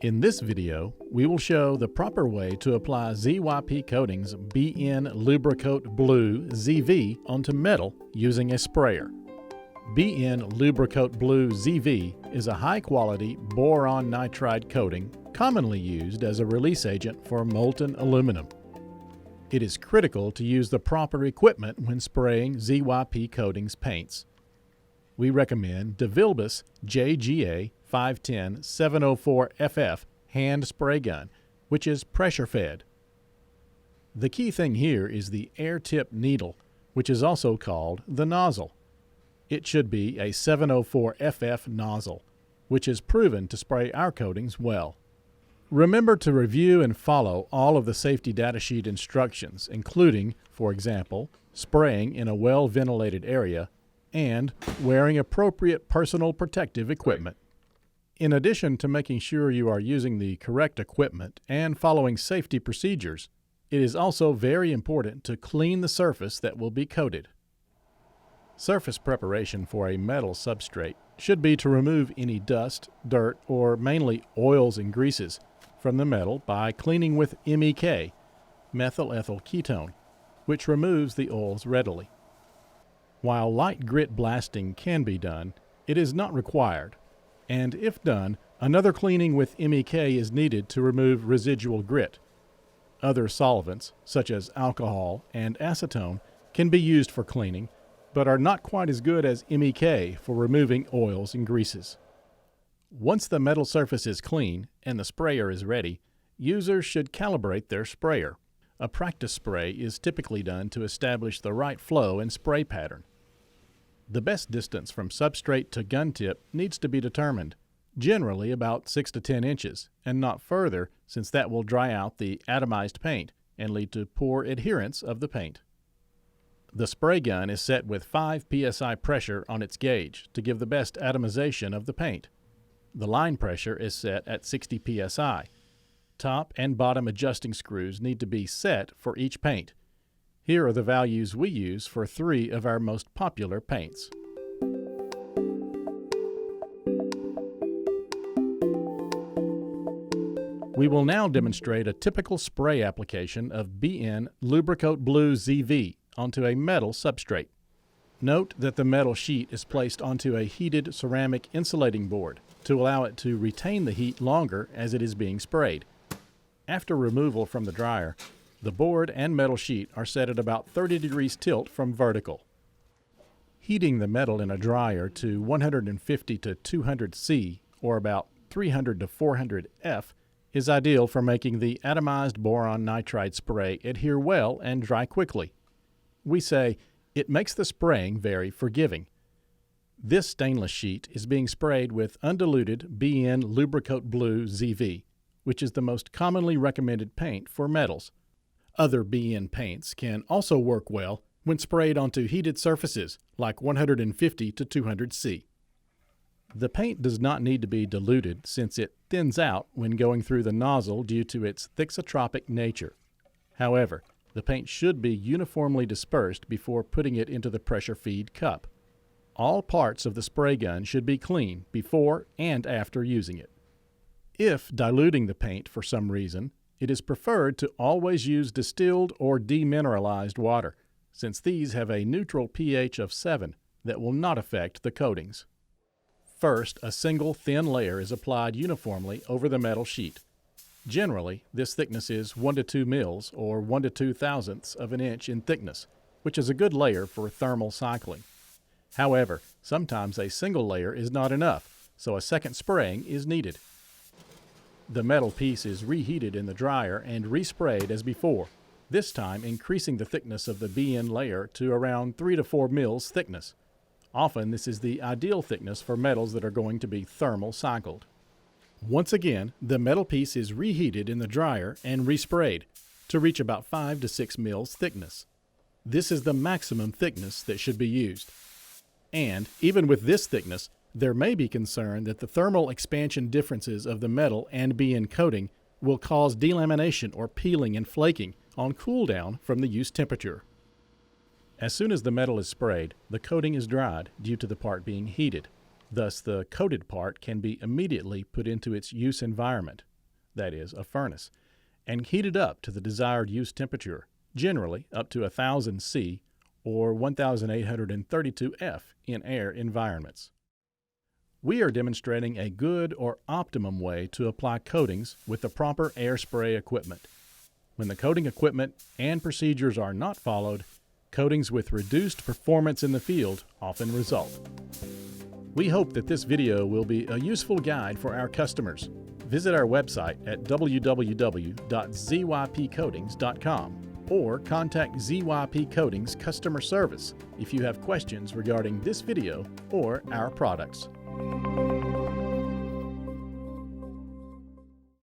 In this video, we will show the proper way to apply ZYP Coatings BN Lubricoat Blue ZV onto metal using a sprayer. BN Lubricoat Blue ZV is a high-quality boron nitride coating commonly used as a release agent for molten aluminum. It is critical to use the proper equipment when spraying ZYP Coatings paints. We recommend DeVilbiss JGA 510 704 FF hand spray gun, which is pressure fed. The key thing here is the air tip needle, which is also called the nozzle. It should be a 704 FF nozzle, which is proven to spray our coatings well. Remember to review and follow all of the safety datasheet instructions, including, for example, spraying in a well-ventilated area and wearing appropriate personal protective equipment. In addition to making sure you are using the correct equipment and following safety procedures, it is also very important to clean the surface that will be coated. Surface preparation for a metal substrate should be to remove any dust, dirt, or mainly oils and greases from the metal by cleaning with MEK, methyl ethyl ketone, which removes the oils readily. While light grit blasting can be done, it is not required, and if done, another cleaning with MEK is needed to remove residual grit. Other solvents, such as alcohol and acetone, can be used for cleaning, but are not quite as good as MEK for removing oils and greases. Once the metal surface is clean and the sprayer is ready, users should calibrate their sprayer. A practice spray is typically done to establish the right flow and spray pattern. The best distance from substrate to gun tip needs to be determined, generally about 6 to 10 inches, and not further since that will dry out the atomized paint and lead to poor adherence of the paint. The spray gun is set with 5 psi pressure on its gauge to give the best atomization of the paint. The line pressure is set at 60 psi. Top and bottom adjusting screws need to be set for each paint. Here are the values we use for 3 of our most popular paints. We will now demonstrate a typical spray application of BN Lubricoat Blue ZV onto a metal substrate. Note that the metal sheet is placed onto a heated ceramic insulating board to allow it to retain the heat longer as it is being sprayed. After removal from the dryer, the board and metal sheet are set at about 30 degrees tilt from vertical. Heating the metal in a dryer to 150 to 200 C, or about 300 to 400 F, is ideal for making the atomized boron nitride spray adhere well and dry quickly. We say it makes the spraying very forgiving. This stainless sheet is being sprayed with undiluted BN Lubricoat Blue ZV, which is the most commonly recommended paint for metals. Other BN paints can also work well when sprayed onto heated surfaces like 150 to 200 C. The paint does not need to be diluted since it thins out when going through the nozzle due to its thixotropic nature. However, the paint should be uniformly dispersed before putting it into the pressure feed cup. All parts of the spray gun should be clean before and after using it. If diluting the paint for some reason, it is preferred to always use distilled or demineralized water, since these have a neutral pH of 7 that will not affect the coatings. First, a single thin layer is applied uniformly over the metal sheet. Generally, this thickness is 1 to 2 mils or 1 to 2 thousandths of an inch in thickness, which is a good layer for thermal cycling. However, sometimes a single layer is not enough, so a second spraying is needed. The metal piece is reheated in the dryer and resprayed as before, this time increasing the thickness of the BN layer to around 3 to 4 mils thickness. Often this is the ideal thickness for metals that are going to be thermal cycled. Once again, the metal piece is reheated in the dryer and resprayed to reach about 5 to 6 mils thickness. This is the maximum thickness that should be used. And even with this thickness, there may be concern that the thermal expansion differences of the metal and BN coating will cause delamination or peeling and flaking on cool down from the use temperature. As soon as the metal is sprayed, the coating is dried due to the part being heated. Thus, the coated part can be immediately put into its use environment, that is, a furnace, and heated up to the desired use temperature, generally up to 1000 C or 1832 F in air environments. We are demonstrating a good or optimum way to apply coatings with the proper air spray equipment. When the coating equipment and procedures are not followed, coatings with reduced performance in the field often result. We hope that this video will be a useful guide for our customers. Visit our website at www.zypcoatings.com or contact ZYP Coatings Customer Service if you have questions regarding this video or our products.